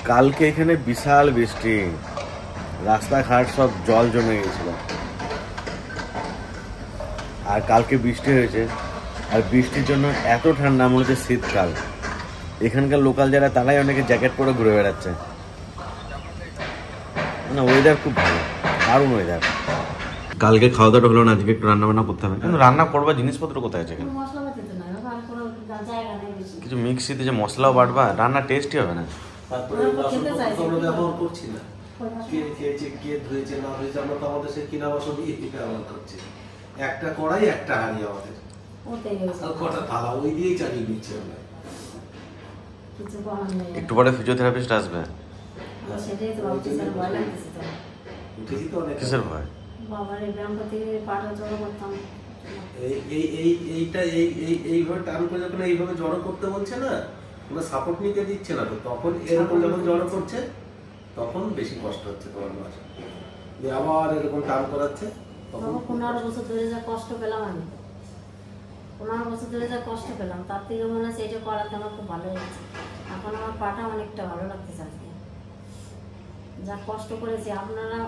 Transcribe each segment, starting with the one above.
কালকে এখানে বিশাল বৃষ্টি, রাস্তাঘাট সব জল জমে গেছিল। আর কালকে বৃষ্টি হয়েছে, আর বৃষ্টির জন্য এত ঠান্ডা, মনে হচ্ছে শীতকাল। এখানকার লোকাল যারা তারাই অনেকে জ্যাকেট পরে ঘুরে বেড়াচ্ছে। মানে ওয়েদার খুব ভালো, দারুণ ওয়েদার। কালকে খাওয়া দাওয়া হলো না, আজকে একটু রান্না বান্না করতে হবে। কিন্তু রান্না করবা জিনিসপত্র কোথায় আছে? কিছু মিক্সিতে যে মশলাও বাটবা, রান্না টেস্টই হবে না। একটা কড়াই একটা হাঁড়ি আমাদের, কটা থালা ওই দিয়েই চালিয়ে দিচ্ছে। একটু পরে ফিজিওথেরাপিস্ট আসবে। কিসের ভয়? এইভাবে টান করে যখন এইভাবে জড়ো করতে বলছে না, কোনো সাপোর্ট নিতে দিচ্ছে না, তো তখন এরকম যখন জড়ো করছে তখন বেশি কষ্ট হচ্ছে তোমার মাছ। যে আবার এরকম টান করাচ্ছে, 15 বছর ধরে যা কষ্ট পেলাম আমি, 15 বছর ধরে যা কষ্ট পেলাম, তার থেকে মনে হচ্ছে এটা করাতে আমার খুব ভালো হয়েছে। এখন আমার পাটা অনেকটা ভালো লাগতেছে। আজকে যা কষ্ট করেছি, আপনারা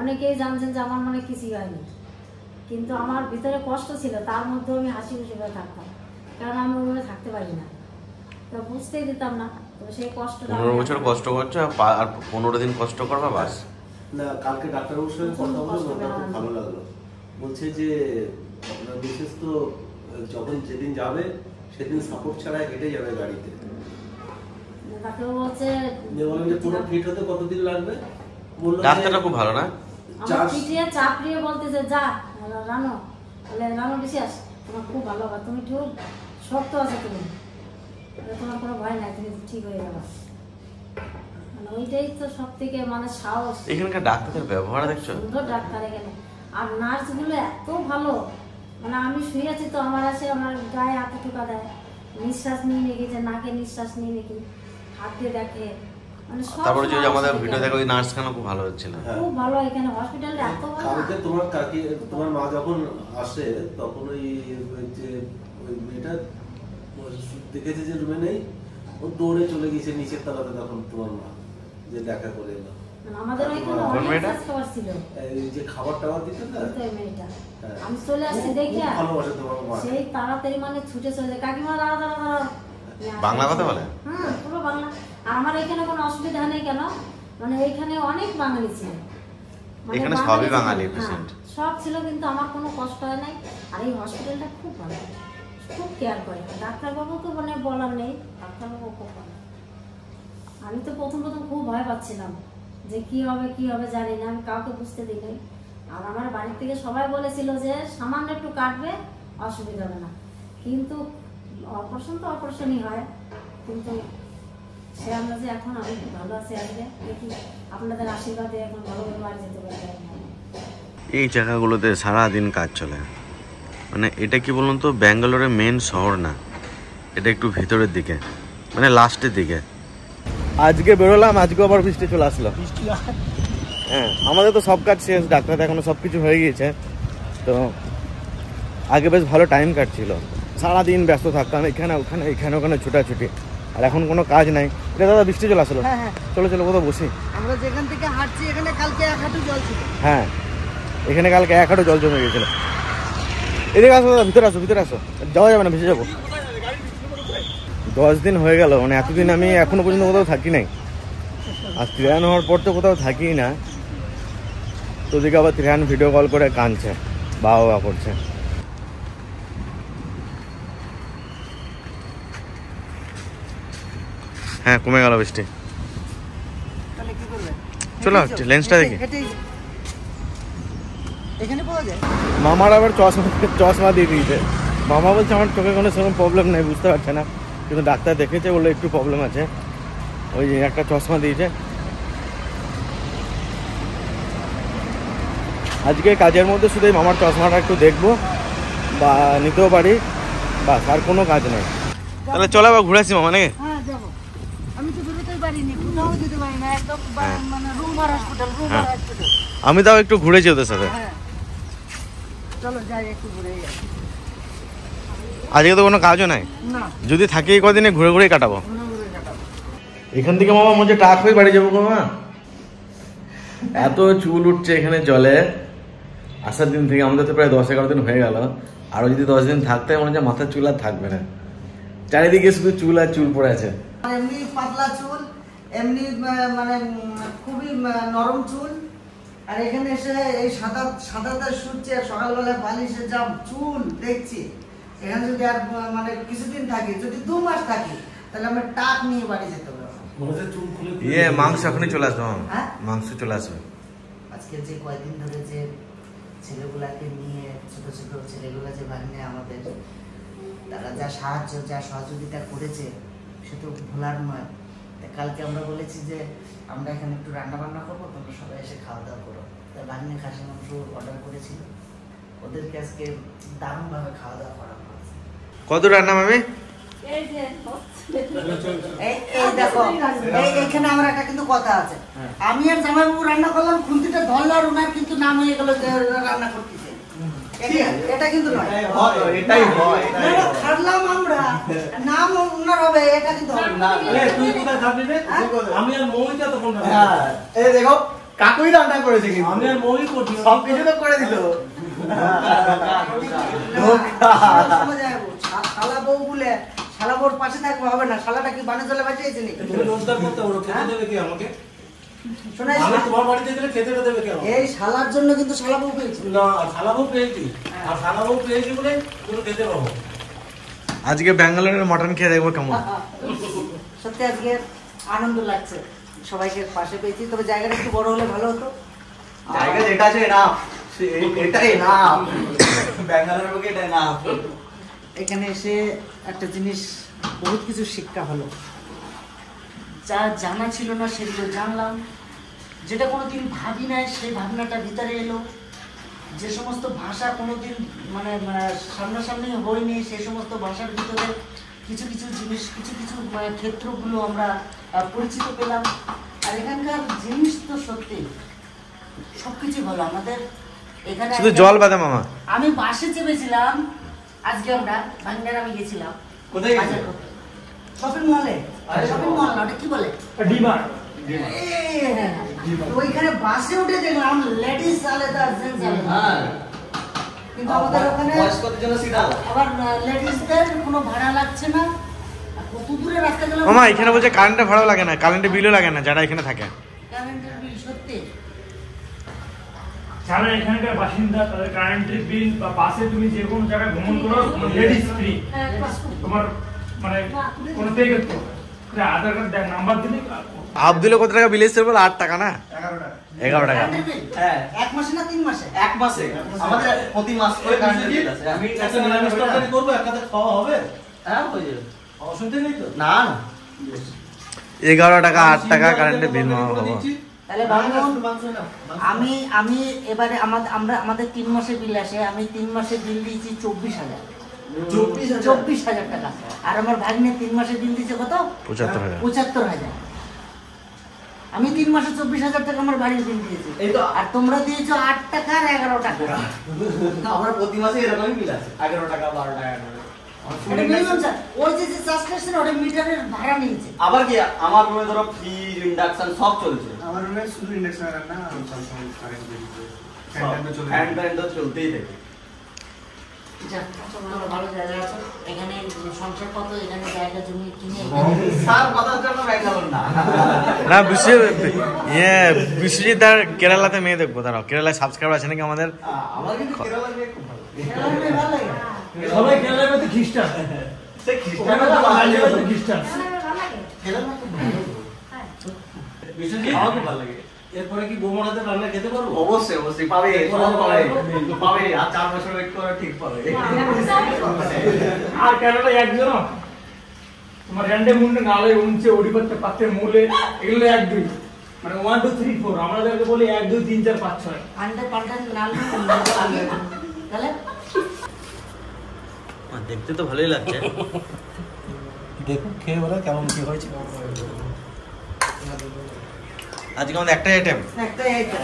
অনেকেই জানছেন যে আমার মনে কিছুই হয়নি, কিন্তু আমার ভিতরে কষ্ট ছিল, তার মধ্যেও আমি হাসি খুশি করে থাকতাম, কারণ আমি ওইভাবে থাকতে পারি না, তো বুঝতেই দিতাম না। তো সেই কষ্টটা 15 বছর কষ্ট করছো, আর 15 দিন কষ্ট করবা বাস। না, কালকে ডাক্তারবাবুর সঙ্গে কথা বলে খুব ভালো লাগলো। বলছে যে আপনার বিশেষ তো যখন যেদিন যাবে সেদিন সাপোর্ট ছাড়া হেঁটে যাবে গাড়িতে। ডাক্তারবাবু বলছে যে পুরো ফিট হতে কতদিন লাগবে? ডাক্তারটা খুব ভালো না, আমার পিঠিয়ে চাপড়িয়ে বলতেছে যা রানো, বলে রানো বিশ্বাস তোমার খুব ভালো হবে, তুমি ঠিক শক্ত আছে, তুমি তোমার কোনো ভয় নাই, তুমি ঠিক হয়ে যাবে। মানে ওইটাই তো সব থেকে মানে সাহস। এখানকার ডাক্তারদের ব্যবহার দেখছো, সুন্দর ডাক্তার এখানে, আর নার্সগুলো এত ভালো। মানে আমি শুয়ে আছি তো আমার আসে আমার গায়ে হাতে টোকা দেয়, নিঃশ্বাস নিয়ে নিয়ে গেছে, নাকে নিঃশ্বাস নিয়ে নাকি হাত দিয়ে দেখে। তারপরে যে আমাদের ভিডিও দেখো, ওই নার্সখানা খুব ভালো হচ্ছে না, খুব ভালো এখানে হসপিটালটা এত ভালো। কালকে তোমার কাকি তোমার মা যখন আসে তখন ওই যে ওই মেয়েটা দেখেছে যে রুমে নেই, ও দৌড়ে চলে গেছে নিচের তলাতে, তখন তোমার মা যে দেখা করে এলো। আমাদের ওইখানে অনেক খাবার ছিল, এই যে খাবার টাবার দিত না, ওই মেয়েটা আমি চলে আসছি দেখি, ভালোবাসে তোমার মা, সেই তাড়াতাড়ি মানে ছুটে চলে যায়, কাকিমা দাঁড়া দাঁড়া দাঁড়া। বাংলা কথা বলে, পুরো বাংলা। আর আমার এখানে কোনো অসুবিধা নেই, কেন মানে এইখানে অনেক বাঙালি ছিল, এখানে সবই বাঙালি পেশেন্ট সব ছিল, কিন্তু আমার কোনো কষ্ট হয় নাই। আর এই হসপিটালটা খুব ভালো, খুব কেয়ার করে। ডাক্তারবাবুকে মানে বলার নেই, ডাক্তারবাবু খুব ভালো। আমি তো প্রথম খুব ভয় পাচ্ছিলাম যে কি হবে জানি না, আমি কাউকে বুঝতে দিই। আর আমার বাড়ি থেকে সবাই বলেছিল যে সামান্য একটু কাটবে, অসুবিধা হবে না, কিন্তু অপারেশন তো অপারেশনই হয়। কিন্তু সে আমরা যে এখন আমি ভালো আছি, আজকে দেখি আপনাদের আশীর্বাদে এখন ভালোভাবে বাড়ি যেতে পারি। এই জায়গাগুলোতে সারাদিন কাজ চলে। মানে এটা কি বলুন তো, ব্যাঙ্গালোরের মেন শহর না, এটা একটু ভেতরের দিকে, মানে লাস্টের দিকে। আজকে বেরোলাম, আজকে আবার বৃষ্টি চলে আসলো। হ্যাঁ, আমাদের তো সব কাজ শেষ, ডাক্তার এখনো সব কিছু হয়ে গিয়েছে। তো আগে বেশ ভালো টাইম কাটছিল, সারাদিন ব্যস্ত থাকতাম, এখানে ওখানে ছোটাছুটি। আর এখন কোনো কাজ নাই। দাদা বৃষ্টি চলে আসলো, চলো চলো কোথাও বসি। আমরা যেখান থেকে হাঁটছি এখানে কালকে 1 হাঁটু জল ছিল। হ্যাঁ, এখানে কালকে 1 হাঁটু জল জমে গিয়েছিল। এদিকে আসো দাদা, ভিতরে আসো, যাওয়া যাবে না, ভেসে যাবো। 10 দিন হয়ে গেল, মানে এতদিন আমি এখনো পর্যন্ত কোথাও থাকি নাই। আর ত্রিয়ান হওয়ার পর তো কোথাও থাকি না। তো ওদিকে আবার ত্রিয়ান ভিডিও কল করে কাঁদছে, বাবা করছে। হ্যাঁ, কমে গেল বৃষ্টি। চলো লেন্সটা দেখি। মামার আবার চশমা দিয়ে দিয়েছে। মামা বলছে আমার চোখে কোনো সেরকম প্রবলেম নেই, বুঝতে পারছে না, কিন্তু ডাক্তার দেখেছে, বললো একটু প্রবলেম আছে, ওই একটা চশমা দিয়েছে। আজকে কাজের মধ্যে শুধু এই মামার চশমাটা একটু দেখবো বা নিতেও পারি, বাস, আর কোনো কাজ নেই। তাহলে চলো আবার ঘুরে আসি মামা নাকি? আমি তাও একটু ঘুরেছি ওদের সাথে। আজকে তো কোনো কাজও নাই, যদি থাকি কদিনে ঘুরে ঘুরেই কাটাবো। এখান থেকে মামা মনে টাক হয়ে বাড়ি যাবো গো মা। এত চুল উঠছে এখানে জলে আসার দিন থেকে। আমাদের তো প্রায় 10-11 দিন হয়ে গেল, আরো যদি 10 দিন থাকতে হয় মনে হচ্ছে মাথার চুল আর থাকবে না, চারিদিকে শুধু চুল আর চুল পড়ে আছে। এমনি পাতলা চুল, এমনি মানে খুবই নরম চুল, আর এখানে এসে এই সাদাতে শুচ্ছে সকালবেলা বালিশে যা চুল দেখছি। এখানে যদি আর মানে কিছুদিন থাকি, যদি 2 মাস থাকি, তাহলে আমরা টাক নিয়ে বাড়ি যেতে পারবো। মাংস এখনই চলে আসবে মামা, হ্যাঁ? মাংস চলে আসবে। আজকে যে কয়েকদিন ধরে যে ছেলেগুলাকে নিয়ে, ছোট ছোট ছেলেগুলা যে ভাগ্নে আমাদের, তারা যা সাহায্য যা সহযোগিতা করেছে সে তো ভোলার নয়। কালকে আমরা বলেছি যে আমরা এখানে একটু রান্না বান্না করবো, তোমরা সবাই এসে খাওয়া দাওয়া করো। তা ভাগ্নে খাসি মাংস অর্ডার করেছিল, ওদেরকে আজকে দারুণভাবে খাওয়া দাওয়া করা হয়েছে। কত রান্না মামি? এই যে এই দেখো, এখানে আমার একটা কিন্তু কথা আছে। আমি আর জামাইবাবু রান্না করলাম, খুন্তিটা ধরলো, আর ওনার কিন্তু নাম হয়ে গেল যে রান্না করতেছে। এটা কিন্তু নয়, এটাই হয়। খাটলাম আমরা, নাম ওনার হবে, এটা কিন্তু হবে না। তুই কোথায় থাকবি রে? আমি আর মৌমিতা তখন এই দেখো কাকুই রান্না করেছে, কিন্তু আমি আর মৌমি করছি সব কিছু তো করে দিল। শালা বউ বলে শালা বউর পাশে থাকবে হবে না। শালাটা কি বানে চলে বাঁচিয়েছে নি? তুমি রোজগার করতে পারো, খেতে দেবে কি আমাকে? শোনা, আমি তোমার বাড়িতে গেলে খেতে দেবে কি আমাকে? এই শালার জন্য কিন্তু শালা বউ পেয়েছি। না, শালাবু পেয়েছি, আর শালাবু পেয়েছি বলে তুমি খেতে পাবো। আজকে ব্যাঙ্গালোরের মটন খেয়ে দেখবো কেমন। সত্যি আজকে আনন্দ লাগছে, সবাইকে পাশে পেয়েছি। তবে জায়গাটা একটু বড় হলে ভালো হতো। জায়গা যেটা আছে না, এটাই না, ব্যাঙ্গালোরের বুকে এটাই না। এখানে এসে একটা জিনিস, বহুত কিছু শিক্ষা হলো। যা জানা ছিল না সেগুলো জানলাম, যেটা কোনোদিন ভাবি নাই সেই ভাবনাটা ভিতরে এলো। যে সমস্ত ভাষা কোনোদিন মানে সামনাসামনি হয়নি, সেই সমস্ত ভাষার ভিতরে কিছু কিছু জিনিস, কিছু কিছু ক্ষেত্রগুলো আমরা পরিচিত পেলাম। আর এখানকার জিনিস তো সত্যি সবকিছু ভালো আমাদের এখানে। শুধু জল বাদে মামা। আমি বাসে চেপেছিলাম আজকে, আমরা ভাঙ্গার আমি গেছিলাম কোথায় গেছিলে? শপিং মলে। শপিং মল না, ওটা কি বলে? ডিমার্ট। ওইখানে বাসে উঠে দেখলাম লেডিস আলাদা, জেন্টস আলাদা। কিন্তু আমাদের ওখানে বয়স্কদের জন্য সিট আলাদা। আবার লেডিসদের কোনো ভাড়া লাগছে না। আর কত দূরে রাস্তা গেলাম মামা এখানে বলছে কারেন্টের ভাড়াও লাগে না, কারেন্টের বিলও লাগে না যারা এখানে থাকে। কারেন্টের বিল সত্যি যারা এখানকার বাসিন্দা তাদের কারেন্টের বিল বা বাসে তুমি যে কোনো জায়গায় ভ্রমণ করো লেডিস ফ্রি। তোমার মানে কোনো পে করতে হবে না, আধার কার্ড দেখ নাম্বার দিলে। আব্দুল কত টাকা বিল এসেছে বলে? 8 টাকা না 11 টাকা। কারেন্টের বিল হ্যাঁ, 1 মাসে না 3 মাসে? 1 মাসে আমাদের প্রতি মাস করে কারেন্টের বিল আছে। আমি একটা নিরামিষ তরকারি করবো, একসাথে খাওয়া হবে, হ্যাঁ হয়ে যাবে, অসুবিধা নেই তো? না না 11 টাকা 8 টাকা কারেন্টের বিল মামা বাবা। তাহলে আমি এবারে আমাদের 3 মাসের বিল আসে। আমি 3 মাসের বিল দিয়েছি 24,000 টাকা। আর আমার ভাগ্নে 3 মাসের বিল দিয়েছে কত? 75,000। আমি 3 মাসে 24,000 টাকা আমার বাড়ির বিল দিয়েছি। এই তো। আর তোমরা দিয়েছো 8 টাকা আর 11 টাকা। আমরা প্রতি মাসে এরকমই বিল আছে, 11 টাকা 12 টাকা করে। এটা minimum charge। ওই যে সাবস্ক্রিপশন ওটা মিটারের ভাড়া নিয়েছে। আবার কি আমার রুমে ধরো ফ্রিজ, ইন্ডাকশন সব চলছে। আমার রুমে শুধু ইন্ডাকশন রান্না আর সবসময় কারেন্ট চলছে, ফ্যানটা চলে ফ্যান ট্যান তো চলতেই থাকে। যাক, তোমরা ভালো জায়গায় আছো। এখানে সংসার কত, এখানে জায়গা জমি কিনে স্যার কথার জন্য ব্যাঙ্গালোর না। না বিশ্বজিৎ আর কেরালাতে মেয়ে দেখবো, দাঁড়াও কেরালায় সাবস্ক্রাইবার আছে নাকি আমাদের? আমার কিন্তু কেরালা গিয়ে খুব ভালো লাগে। ভালো লাগে। সবাই কেরালার মধ্যে খ্রিস্টান, সে খ্রিস্টান খ্রিস্টান। বিশ্বজিৎ, আমার খুব ভালো লাগে। এরপরে কি বৌমার হাতে রান্না খেতে পারবো? অবশ্যই অবশ্যই পাবে, সব পাবে, আর 4 বছর ওয়েট করে ঠিক পাবে। আর কেরালা একজন তোমার রেন্ডে মুন্ডে নালে উঞ্চে ওড়িপত্তে পাত্তে মূলে এগুলো 1 2 মানে 1 2 3 4 আমরা যাকে বলি 1 2 3 4 5 6। আন্ডার পাল্টান নাল তাহলে দেখতে তো ভালোই লাগছে। দেখুন খেয়ে বলে কেমন কি হয়েছে। আজকে আমাদের একটাই আইটেম। একটা এইটা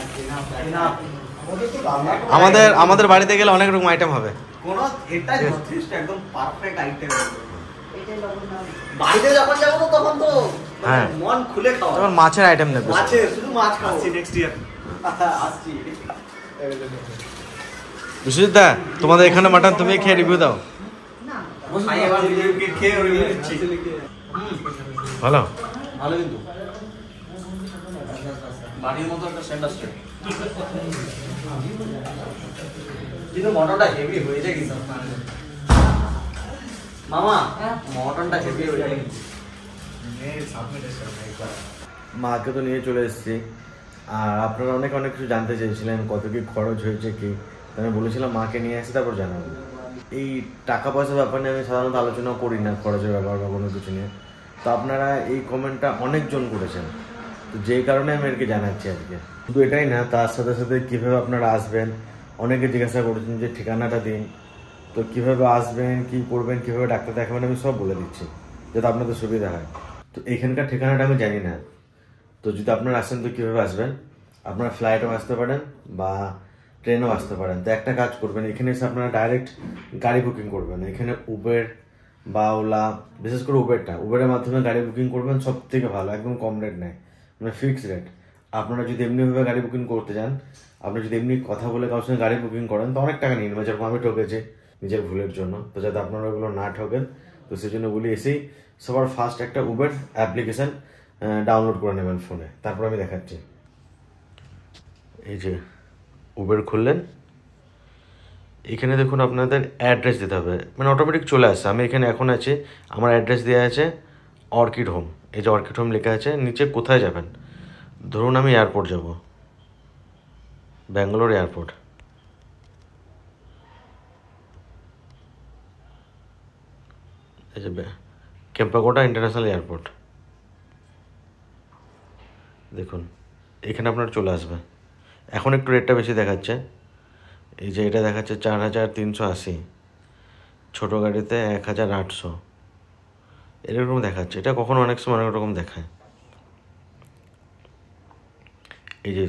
আমাদের বাড়িতে গেলে অনেক রকম আইটেম হবে। কোন এটাই যথেষ্ট, একদম পারফেক্ট আইটেম। এইটাই লবণ না। বাড়িতে যখন যাবো তো তখন তো হ্যাঁ। মন খুলে খাওয়া। তখন মাছের আইটেম নেবে, মাছের শুধু মাছ খাবো। আসছি নেক্সট ইয়ার। আসছি। বিশ্বজিৎ দা, তোমাদের এখানে মাটন তুমি খেয়ে রিভিউ দাও। খাই এবার খেয়ে review দিচ্ছি। ভালো। ভালো কিন্তু বাড়ির মতো একটা সেন্ট আসছে, কিন্তু মটনটা হেভি হয়ে যায় কিন্তু মামা, মটনটা হেভি হয়ে যায় কিন্তু। মাকে তো নিয়ে চলে এসেছি, আর আপনারা অনেক কিছু জানতে চেয়েছিলেন, কত কি খরচ হয়েছে কি। আমি বলেছিলাম মাকে নিয়ে আসি তারপর জানাবো। এই টাকা পয়সার ব্যাপার নিয়ে আমি সাধারণত আলোচনা করি না, খরচের ব্যাপার বা কোনো কিছু নিয়ে। তো আপনারা এই কমেন্টটা অনেকজন করেছেন, তো যেই কারণে আমি আর কি জানাচ্ছি আজকে। শুধু এটাই না, তার সাথে সাথে কীভাবে আপনারা আসবেন, অনেকে জিজ্ঞাসা করেছেন যে ঠিকানাটা দিন। তো কীভাবে আসবেন, কি করবেন, কীভাবে ডাক্তার দেখাবেন, আমি সব বলে দিচ্ছি যাতে আপনাদের সুবিধা হয়। তো এইখানকার ঠিকানাটা আমি জানি না, তো যদি আপনারা আসেন তো কীভাবে আসবেন। আপনারা ফ্লাইটেও আসতে পারেন বা ট্রেনেও আসতে পারেন। তো একটা কাজ করবেন, এখানে এসে আপনারা ডাইরেক্ট গাড়ি বুকিং করবেন। এখানে উবের বা ওলা, বিশেষ করে উবেরের মাধ্যমে গাড়ি বুকিং করবেন, সব থেকে ভালো, একদম কম রেট নেয়, মানে ফিক্সড রেট। আপনারা যদি এমনিভাবে গাড়ি বুকিং করতে যান, আপনি যদি এমনি কথা বলে কারোর সঙ্গে গাড়ি বুকিং করেন তো অনেক টাকা নিয়ে নেবে, যেরকম আমি ঠকেছি নিজের ভুলের জন্য। তো যাতে আপনারা ওগুলো না ঠকেন, তো সেই জন্য বলি এসেই সবার ফার্স্ট একটা উবের অ্যাপ্লিকেশান ডাউনলোড করে নেবেন ফোনে। তারপর আমি দেখাচ্ছি। এই যে উবের খুললেন, এখানে দেখুন আপনাদের অ্যাড্রেস দিতে হবে, মানে অটোমেটিক চলে আসে। আমি এখানে এখন আছি, আমার অ্যাড্রেস দেওয়া আছে অর্কিড হোম। এই যে অর্কিড হোম লেখা আছে, নিচে কোথায় যাবেন। ধরুন আমি এয়ারপোর্ট যাব, ব্যাঙ্গালোর এয়ারপোর্ট। এই যে কেম্পাকোটা ইন্টারন্যাশনাল এয়ারপোর্ট, দেখুন এখানে আপনার চলে আসবে। এখন একটু রেটটা বেশি দেখাচ্ছে, এই যে এটা দেখাচ্ছে 4,380, ছোটো গাড়িতে 1,800, এরকম দেখাচ্ছে। এটা কখনো অনেক সময় অনেক রকম দেখায়। এই যে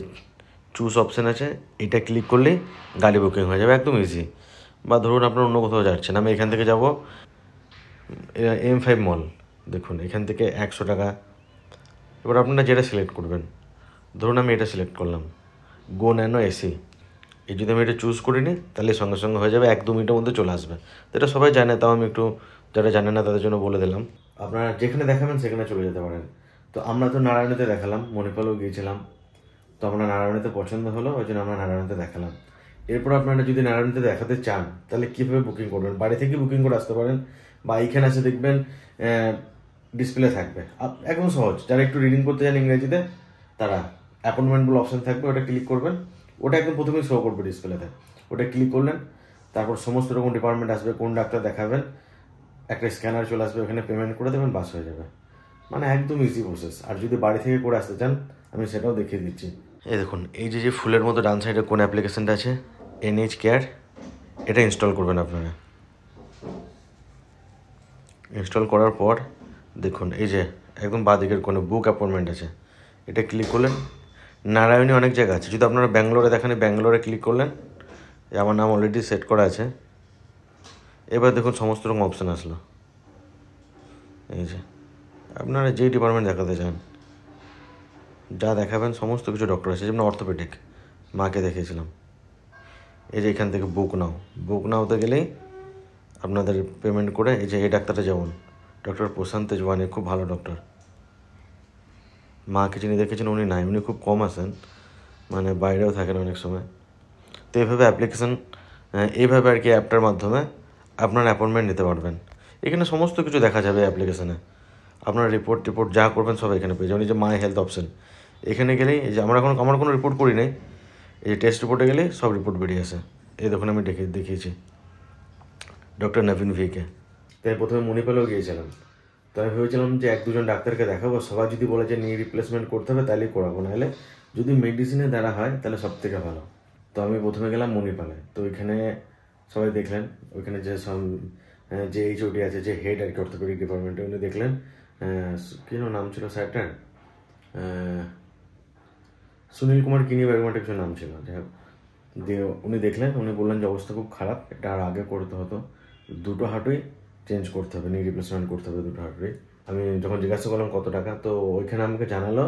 চুজ অপশান আছে, এটা ক্লিক করলেই গাড়ি বুকিং হয়ে যাবে, একদম ইজি। বা ধরুন আপনার অন্য কোথাও যাচ্ছেন, আমি এখান থেকে যাব M5 মল, দেখুন এখান থেকে 100 টাকা। এবার আপনারা যেটা সিলেক্ট করবেন, ধরুন আমি এটা সিলেক্ট করলাম গো ন্যানো এসি। এই যদি আমি এটা চুজ করি নিই তাহলে সঙ্গে সঙ্গে হয়ে যাবে, 1-2 মিনিটের মধ্যে চলে আসবে। তো এটা সবাই জানে, তাও আমি একটু যারা জানে না তাদের জন্য বলে দিলাম। আপনারা যেখানে দেখাবেন সেখানে চলে যেতে পারেন। তো আমরা তো নারায়ণীতে দেখালাম, মণিপালও গিয়েছিলাম, তো আমরা নারায়ণীতে পছন্দ হলো, ওই জন্য আমরা নারায়ণীতে দেখালাম। এরপর আপনারা যদি নারায়ণীতে দেখাতে চান তাহলে কীভাবে বুকিং করবেন, বাড়ি থেকে বুকিং করে আসতে পারেন, বা এইখানে এসে দেখবেন ডিসপ্লে থাকবে, একদম সহজ। যারা একটু রিডিং করতে চান ইংরেজিতে, তারা অ্যাপয়েন্টমেন্ট বলে অপশান থাকবে, ওটা ক্লিক করবেন, ওটা একদম প্রথমেই শো করবে ডিসপ্লেতে। ওটা ক্লিক করলেন, তারপর সমস্ত রকম ডিপার্টমেন্ট আসবে, কোন ডাক্তার দেখাবেন, একটা স্ক্যানার চলে আসবে, ওখানে পেমেন্ট করে দেবেন, বাস হয়ে যাবে। মানে একদম ইজি প্রসেস। আর যদি বাড়ি থেকে করে আসতে চান আমি সেটাও দেখিয়ে দিচ্ছি। এই দেখুন, এই যে ফুলের মতো ডান সাইডে কোন অ্যাপ্লিকেশনটা আছে, NH কেয়ার, এটা ইনস্টল করবেন আপনারা। ইনস্টল করার পর দেখুন এই যে একদম বাঁদিকের কোণে বুক অ্যাপয়েন্টমেন্ট আছে, এটা ক্লিক করলেন। নারায়ণী অনেক জায়গা আছে, যদি আপনারা ব্যাঙ্গালোরে দেখেন ব্যাঙ্গালোরে ক্লিক করলেন, আমার নাম অলরেডি সেট করা আছে। এবার দেখুন সমস্ত রকম অপশান আসলো। এই যে আপনারা যেই ডিপার্টমেন্ট দেখাতে চান, যা দেখাবেন সমস্ত কিছু ডক্টর আছে, যেমন অর্থোপেডিক মাকে দেখিয়েছিলাম। এই যে এখান থেকে বুক নাওতে গেলেই আপনাদের পেমেন্ট করে, এই যে এই ডাক্তারটা যেমন ডক্টর প্রশান্ত তেজওয়ানি, খুব ভালো ডক্টর। মাকে যিনি দেখেছেন উনি নাই, উনি খুব কম আসেন, মানে বাইরেও থাকেন অনেক সময়। তো এইভাবে অ্যাপ্লিকেশান, এইভাবে আর কি অ্যাপটার মাধ্যমে আপনারা অ্যাপয়েন্টমেন্ট নিতে পারবেন। এখানে সমস্ত কিছু দেখা যাবে অ্যাপ্লিকেশানে, আপনার রিপোর্ট যা করবেন সব এখানে পেয়ে যাবেন। এই যে মাই হেলথ অপশান, এখানে গেলেই এই যে আমার কোনো রিপোর্ট করি নাই, এই যে টেস্ট রিপোর্টে গেলেই সব রিপোর্ট বেরিয়ে আসে। এই দেখুন আমি দেখিয়েছি ডক্টর নবীন ভিকে। তাই প্রথমে মণিপালেও গিয়েছিলাম, তো আমি ভেবেছিলাম যে 1-2 জন ডাক্তারকে দেখাবো, সবাই যদি বলে যে নিয়ে রিপ্লেসমেন্ট করতে হবে তাহলেই করাবো, নাহলে যদি মেডিসিনের দ্বারা হয় তাহলে সব থেকে ভালো। তো আমি প্রথমে গেলাম মণিপালে, তো ওইখানে সবাই দেখলেন, ওইখানে যে যে HOD আছে, যে হেড আর কি অর্থোপেডিক ডিপার্টমেন্টে, উনি দেখলেন, কী নাম ছিল স্যারটার, সুনীল কুমার কিনি বা এরকম একটা কিছু নাম ছিল। যাই হোক, দিয়ে উনি দেখলেন, উনি বললেন যে অবস্থা খুব খারাপ, এটা আর আগে করতে হতো, 2টো হাঁটুই চেঞ্জ করতে হবে, নি রিপ্লেসমেন্ট করতে হবে 2টো হাঁটুই। আমি যখন জিজ্ঞাসা করলাম কত টাকা, তো ওইখানে আমাকে জানালো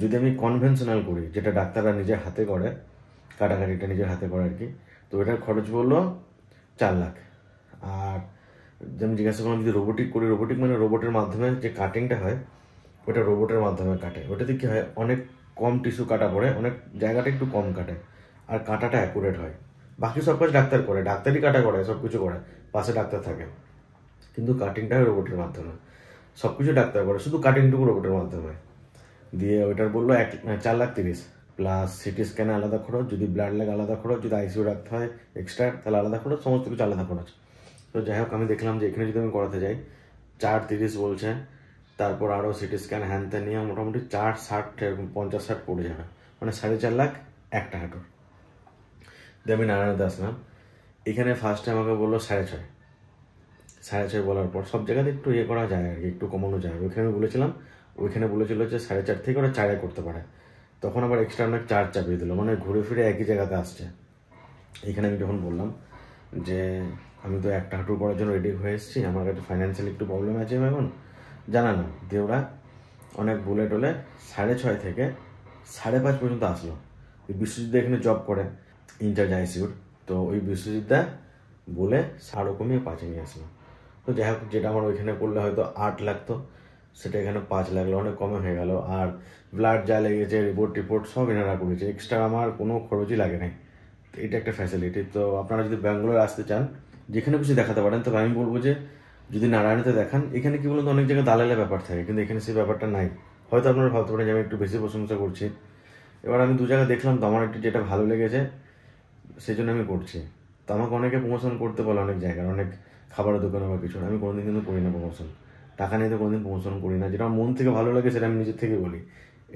যদি আমি কনভেনশনাল করি, যেটা ডাক্তাররা নিজের হাতে করে, কাটাকাটিটা নিজের হাতে করে আর কি, তো এটার খরচ বললো 4 লাখ। আর আমি জিজ্ঞাসা করলাম যদি রোবোটিক করি, রোবোটিক মানে রোবটের মাধ্যমে যে কাটিংটা হয় ওটা রোবটের মাধ্যমে কাটে, ওটাতে কী হয় অনেক কম টিস্যু কাটা পড়ে, অনেক জায়গাটা একটু কম কাটে আর কাটাটা অ্যাকুরেট হয়। বাকি সব কাজ ডাক্তার করে, ডাক্তারই কাটা করে, সব কিছু করে, পাশে ডাক্তার থাকে, কিন্তু কাটিংটা হয় রোবটের মাধ্যমে। সব কিছু ডাক্তার করে, শুধু কাটিংটুকু রোবটের মাধ্যমে। দিয়ে ওইটার বললো 4,30,000 প্লাস সিটি স্ক্যানে আলাদা খরচ, যদি ব্লাড লাগে আলাদা খরচ, যদি আইসিইউ রাখতে হয় এক্সট্রা তাহলে আলাদা খরচ, সমস্ত কিছু আলাদা খরচ। তো যাই হোক আমি দেখলাম যে এখানে যদি আমি করাতে যাই 4,30,000 বলছে, তারপর আরও সিটি স্ক্যান হ্যান ত্যান নিয়ে মোটামুটি 4,60 এরকম 50-60 পড়ে যাবে, মানে 4.5 লাখ একটা হাঁটুর। দিয়ে আমি নারায়ণতে আসলাম, এখানে ফার্স্টে আমাকে বললো 6.5 বলার পর সব জায়গাতে একটু ইয়ে করা যায় আর কি, একটু কমানো যায়। ওইখানে আমি বলেছিলাম, ওইখানে বলেছিল যে 4.5 থেকে ওরা 4 করতে পারে, তখন আবার এক্সট্রা অনেক 4 চাপিয়ে দিল, মানে ঘুরে ফিরে একই জায়গাতে আসছে। এখানে আমি যখন বললাম যে আমি তো একটা হাঁটু করার জন্য রেডি হয়ে এসেছি, আমার কাছে ফাইন্যান্সিয়ালি একটু প্রবলেম আছে এখন, জানালাম দিয়ে ওরা অনেক বলে টলে 6.5 থেকে 5.5 পর্যন্ত আসলো। ওই বিশ্বজিৎ এখানে জব করে ইনচার্জ আইসিউর, তো ওই বিশ্বজিৎদা বলে আরও কমিয়ে 5 নিয়ে আসলো। তো যাই হোক যেটা আমার ওইখানে করলে হয়তো 8 লাগতো সেটা এখানে 5 লাগলো, অনেক কমে হয়ে গেল। আর ব্লাড যা লেগেছে, রিপোর্ট সব এনারা করেছে, এক্সট্রা আমার কোনো খরচই লাগে নাই। তো এটা একটা ফ্যাসিলিটি। তো আপনারা যদি ব্যাঙ্গালোর আসতে চান যেখানে খুশি দেখাতে পারেন, তবে আমি বলবো যে যদি নারায়ণতে দেখান, এখানে কি বলুন তো অনেক জায়গায় দালালের ব্যাপার থাকে, কিন্তু এখানে সেই ব্যাপারটা নাই। হয়তো আপনারা ভাবতে পারেন যে আমি একটু বেশি প্রশংসা করছি, এবার আমি 2 জায়গায় দেখলাম তো আমার একটু যেটা ভালো লেগেছে সেই জন্য আমি করছি। তো আমাকে অনেকে প্রমোশন করতে বলে অনেক জায়গায়, অনেক খাবারের দোকানে বা কিছু, আমি কোনোদিন কিন্তু করি না প্রমোশন, টাকা নিয়ে তো কোনোদিন প্রমোশন করি না, যেটা আমার মন থেকে ভালো লাগে সেটা আমি নিজের থেকে বলি,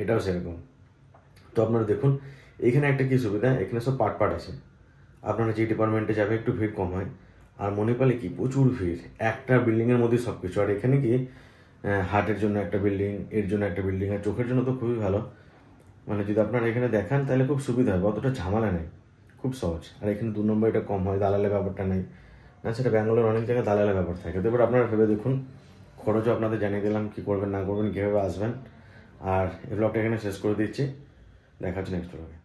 এটাও সেরকম। তো আপনারা দেখুন এখানে একটা কি সুবিধা, এখানে সব পার্ট আছে, আপনারা যে ডিপার্টমেন্টে যাবে একটু ভিড় কম হয়। আর মণিপালে কি প্রচুর ভিড়, একটা বিল্ডিংয়ের মধ্যে সব কিছু। আর এখানে কি হার্টের জন্য একটা বিল্ডিং, এর জন্য একটা বিল্ডিং, আর চোখের জন্য তো খুবই ভালো। মানে যদি আপনারা এখানে দেখান তাহলে খুব সুবিধা হবে, অতটা ঝামেলা নেই, খুব সহজ। আর এখানে 2 নম্বর এটা কম হয়, দালালের ব্যাপারটা নেই না, সেটা ব্যাঙ্গালোর অনেক জায়গায় দালালের ব্যাপার থাকে। তো এবার আপনারা ভেবে দেখুন, খরচও আপনাদের জানিয়ে দিলাম কী করবেন না করবেন, কীভাবে আসবেন। আর এই ব্লগটা এখানে শেষ করে দিচ্ছি, দেখা হচ্ছে নেক্সট ব্লগে।